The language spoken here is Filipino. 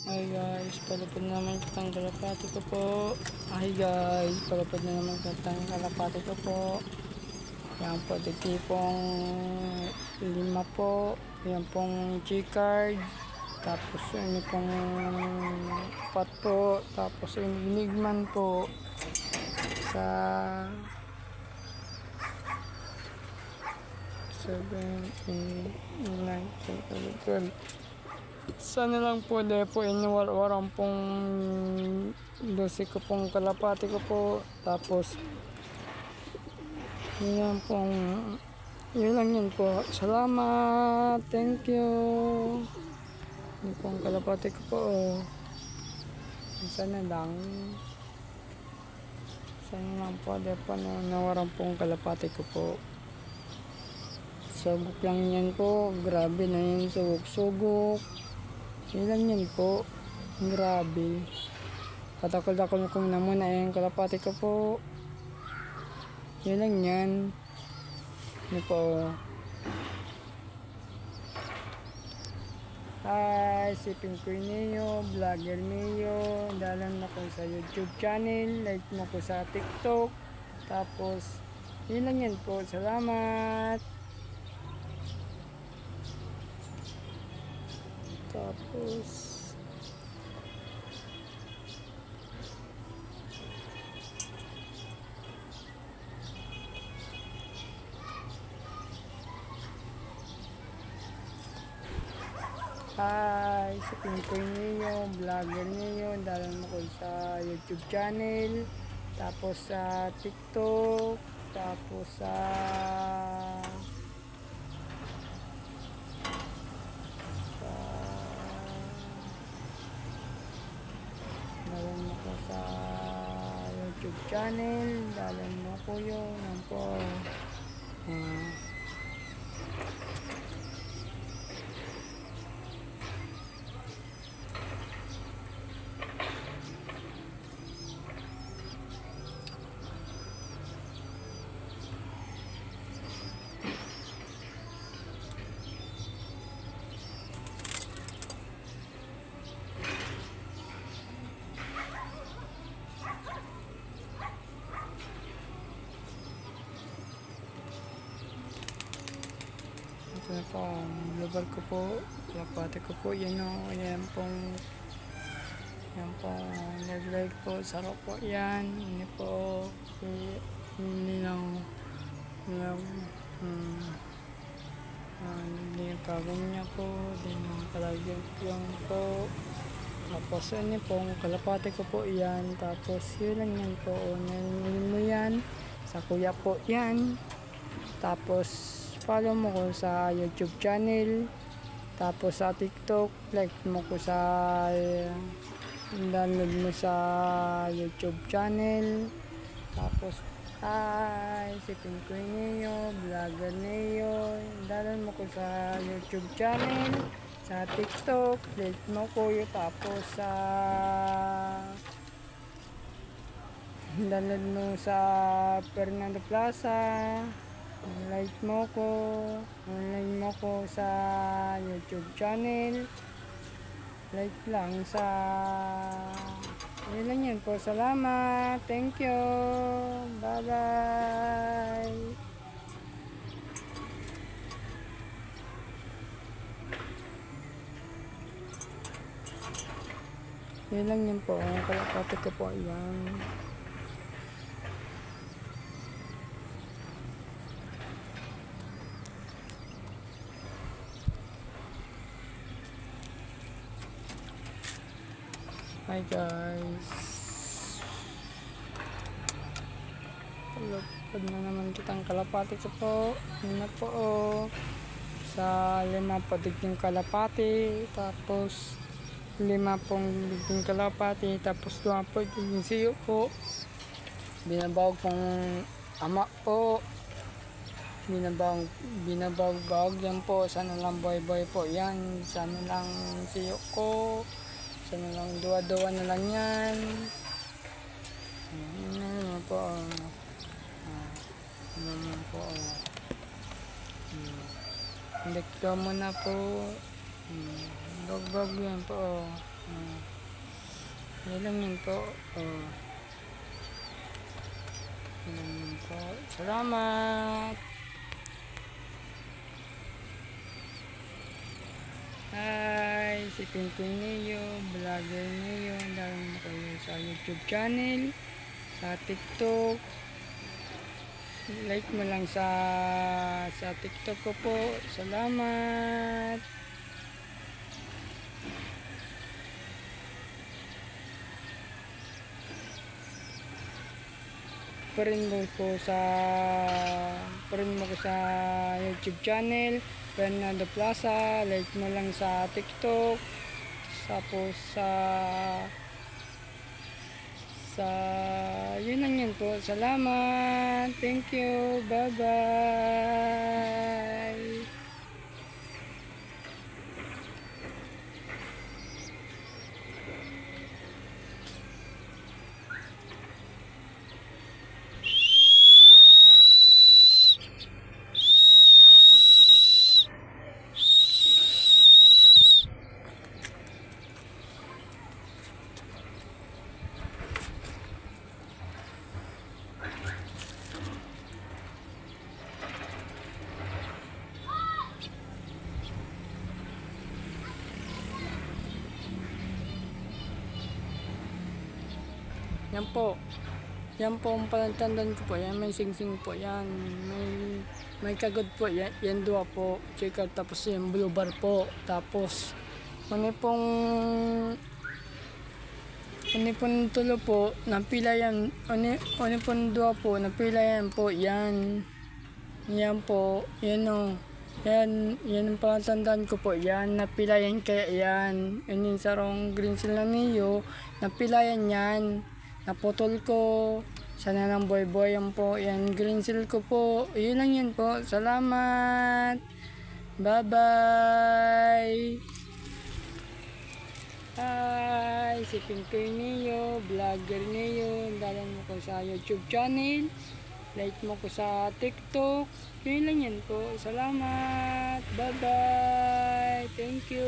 Hi guys, palapad na naman kitang kalapati ko po. Hi guys, palapad na naman kitang kalapati ko po. Yan po, tipong 5 po. Yan pong G-card. Tapos ini pong 4 po. Tapos inigman po. Sa 7, 8, 9, 10, 11, 12. Sana lang po po inuwarang pong 12 ko pong kalapati ko po. Tapos yun lang yun po. Salamat, thank you. Yun pong kalapati ko po. Sana lang po po nawarang pong kalapati ko po. Sugok lang yan po. Grabe na yun, sugok. Yun lang yan po. Grabe. Patakol-takol ko na muna yung kalapati ko po. Yun lang yan. Ano po. Hi, si Pinkoy Neo, Vlogger Neo. Dalan mo ko sa YouTube channel. Like mo ko sa TikTok. Tapos, yun lang yan po. Salamat. Tapos hi, si Pinkoy Neo, Vlogger Neo. Dalan mo ko sa YouTube channel. Tapos sa TikTok. Tapos sa dalan mo ko sa YouTube channel. Dalan mo ko yun. Yan po. Ito na po, lugar ko po, kalapati ko po, yan o, yan pong nag-like po, sarap po yan, ini po, hindi lang, hindi yung kagong niya po, hindi yung kalagyan yung po, tapos ano pong kalapati ko po yan, tapos yun lang yan po, nilin mo yan, sa kuya po yan, tapos follow mo ko sa YouTube channel, tapos sa TikTok, like mo ko sa download mo sa YouTube channel, tapos hi, si Pinkoy Neo, Vlogger Neo, download mo ko sa YouTube channel, sa TikTok, like mo ko yun, tapos sa download mo sa Fernando Plaza, like mo ko sa YouTube channel, like lang sa yun lang yun po. Salamat, thank you, bye bye. Yun lang yun po, kalapati ko po yan. Hi guys, palapad na naman kitang kalapati ko po. Yun na po sa 5 padiging kalapati, tapos 5 pong diging kalapati, tapos 2 po diging siyo po. Binabawag pong ama po, binabawag yan po. Sana lang boy po yan, sana lang siyo ko, sana lang duwa-duwa na lang yan. Ano po, Hindi mo na po. Gog yan po. Yan lang yun po. Yan lang yun po. Salamat. Hi, si Pinpoy Neo, vlogger Neo. Dahil mo kayo sa YouTube channel, sa TikTok. Like mo lang sa TikTok ko po. Salamat. Parin mo ko sa YouTube channel Fernando Plaza. Like mo lang sa TikTok. Tapos yun lang yun po. Salamat. Thank you. Bye bye. Yan po. Yan po ang palatandaan ko po. Yan may singsing po. Yan may kagod po. Yan dua po. Checker. Tapos yung blue bar po. Tapos ano pong tulo po. Napila yan. Ano pong dua po. Napila yan po. Yan. Yan po. Yan o. Yan ang palatandaan ko po. Yan. Napila yan. Kaya yan. Yan yung sarong green sila niyo. Napila yan. Naputol ko. Sana ng boy yan po. Yan green seal ko po. Yun lang yan po. Salamat. Bye bye. Hi, si Pinpoy Neo, vlogger Neo. Dalan mo ko sa YouTube channel. Like mo ko sa TikTok. Yun lang yan po. Salamat. Bye bye. Thank you.